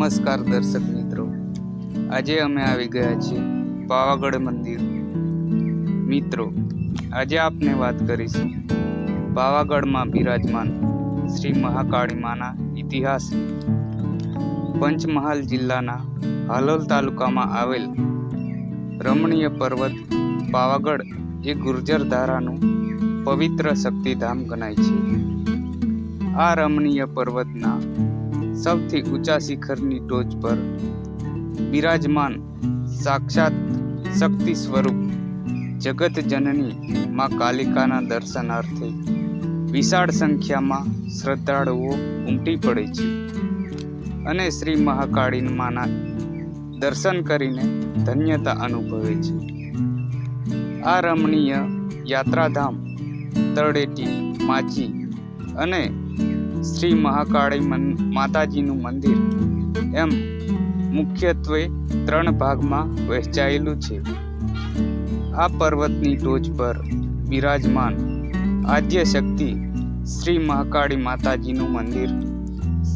નમસ્કાર દર્શક મિત્રો, આજે અમે આવી ગયા છીએ પાવાગઢ મંદિર. મિત્રો, આજે આપને વાત કરીશું પાવાગઢમાં બિરાજમાન શ્રી મહાકાળી માના ઇતિહાસ. પંચમહાલ જિલ્લાના હાલોલ તાલુકામાં આવેલ રમણીય પર્વત પાવાગઢ એ ગુર્જર ધારાનું પવિત્ર શક્તિધામ ગણાય છે. આ રમણીય પર્વતના સૌથી ઊંચા શિખરની ટોચ પર બિરાજમાન સાક્ષાત શક્તિ સ્વરૂપ જગત જનની માં કાલિકાના દર્શનાર્થે વિશાળ સંખ્યામાં શ્રદ્ધાળુઓ ઉમટી પડે છે અને શ્રી મહાકાળી માના દર્શન કરીને ધન્યતા અનુભવે છે. આ રમણીય યાત્રાધામ તળેટી, માચી અને શ્રી મહાકાળી માતાજીનું મંદિર એમ મુખ્યત્વે 3 ભાગમાં વહેંચાયેલું છે. આ પર્વતની ટોચ પર બિરાજમાન આદ્ય શક્તિ શ્રી મહાકાળી માતાજીનું મંદિર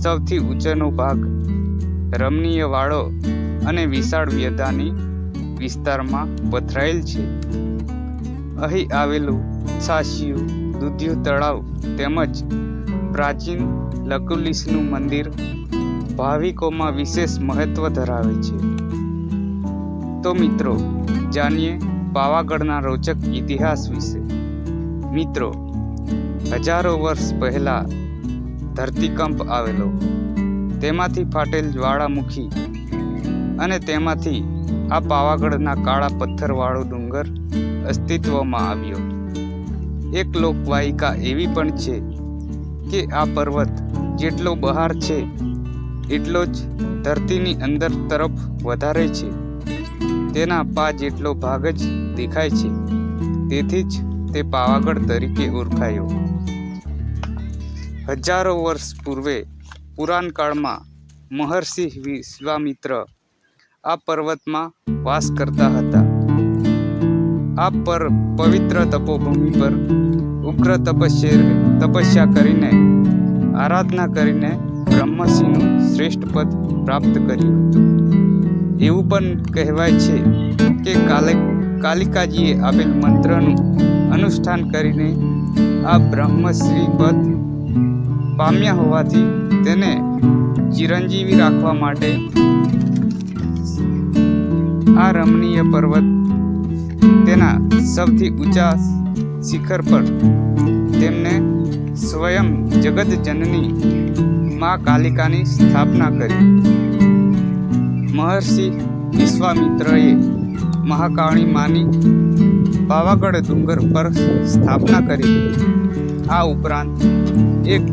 સૌથી ઊંચોનો ભાગ રમણીય વાળો અને વિશાળ મેદાની વિસ્તારમાં પથરાયેલ છે. અહીં આવેલું છાશિયું દૂધિયું તળાવ તેમજ પ્રાચીન લકુલિશનું મંદિર ભાવિકોમાં વિશેષ મહત્વ ધરાવે છે. તો મિત્રો, જાણીએ પાવાગઢના રોચક ઇતિહાસ વિશે. મિત્રો, હજારો વર્ષ પહેલા ધરતીકંપ આવેલો, તેમાંથી ફાટેલ જ્વાળામુખી અને તેમાંથી આ પાવાગઢના કાળા પથ્થરવાળો ડુંગર અસ્તિત્વમાં આવ્યો. એક લોકવાયિકા એવી પણ છે કે આ પર્વત જેટલો બહાર છે એટલો જ ધરતીની અંદર તરફ વધારે છે. તેના પા જેટલો ભાગ જ દેખાય છે, તેથી જ તે પાવાગઢ તરીકે ઓળખાયો. હજારો વર્ષ પૂર્વે પુરાણ કાળમાં મહર્ષિ વિશ્વામિત્ર આ પર્વતમાં વાસ કરતા હતા. આ પવિત્ર તપોભૂમિ પર ઉગ્ર તપસ્યા કરીને આરાધના કરીને બ્રહ્મસિંહનું શ્રેષ્ઠ પદ પ્રાપ્ત કર્યું હતું. એવું પણ કહેવાય છે કે કાલિકાજીએ આપેલ મંત્રનું અનુષ્ઠાન કરીને આ બ્રહ્મશ્રી પદ પામ્યા હોવાથી તેને ચિરંજીવી રાખવા માટે આ રમણીય પર્વત તેના સૌથી ઊંચા શિખર પર તેમને સ્વયં જગત જનની માં કાલિકાની સ્થાપના કરી. મહર્ષિ વિશ્વામિત્રએ મહાકાળી માની પાવાગઢ ડુંગર પર સ્થાપના કરી. આ ઉપરાંત એક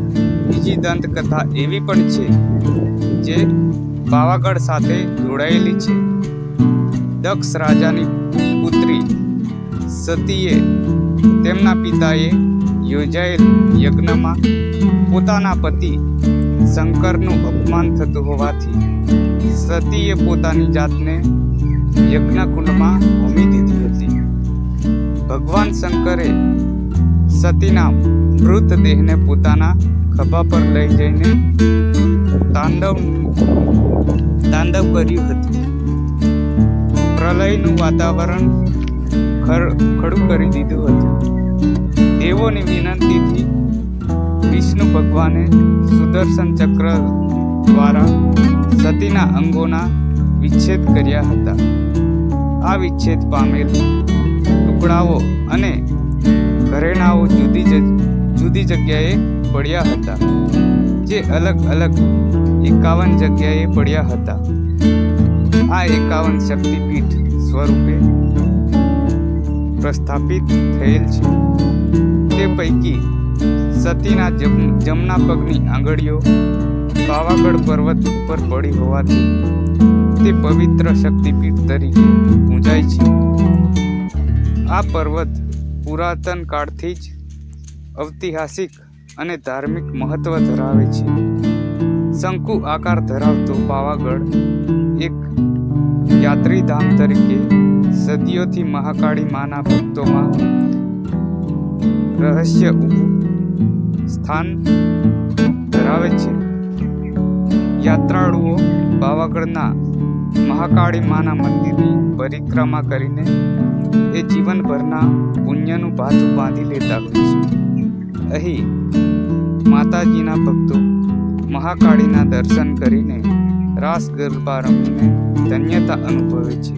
બીજી દંતકથા એવી પણ છે જે પાવાગઢ સાથે જોડાયેલી છે. દક્ષ રાજાની પુત્રી સતીએ તેમના પિતાએ યોજાયેલ યજ્ઞમાં પોતાના પતિ શંકરનું અપમાન થતું હોવાથી સતીએ પોતાની જાતને યજ્ઞકુંડમાં હોમી દીધી હતી. ભગવાન શંકરે સતીના મૃતદેહને પોતાના ખભા પર લઈ જઈને તાંડવ કર્યું હતું. પ્રલયનું વાતાવરણ ખડું કરી દીધું હતું. દેવોની વિનંતીથી વિષ્ણુ ભગવાને સુદર્શન ચક્ર દ્વારા સતીના અંગોના વિચ્છેદ કર્યા હતા. આ વિચ્છેદ પામેલ ટુકડાઓ અને ઘરેણાઓ જુદી જગ્યાએ પડ્યા હતા, જે અલગ અલગ 51 જગ્યાએ પડ્યા હતા. આ 51 શક્તિપીઠ સ્વરૂપે પ્રસ્થાપિત થયેલ છે. તે પૈકી સતીના જમણા પગની આંગળીઓ પાવાગઢ પર્વત ઉપર પડી હોવાથી તે પવિત્ર શક્તિપીઠ તરીકે પૂજાય છે. આ પર્વત પુરાતન કાળથી જ ઐતિહાસિક અને ધાર્મિક મહત્વ ધરાવે છે. શંકુ આકાર ધરાવતો પાવાગઢ એક યાત્રીધામ તરીકે સદીઓથી મહાકાળી માના ભક્તોમાં રહસ્ય ઊભું સ્થાન ધરાવે છે. યાત્રાળુઓ પાવાગઢના મહાકાળી માના મંદિરની પરિક્રમા કરીને એ જીવનભરના પુણ્યનું ભાથું બાંધી લેતા હોય છે. અહીં માતાજીના ભક્તો મહાકાળીના દર્શન કરીને રાસ ગરબા રમીને ધન્યતા અનુભવે છે.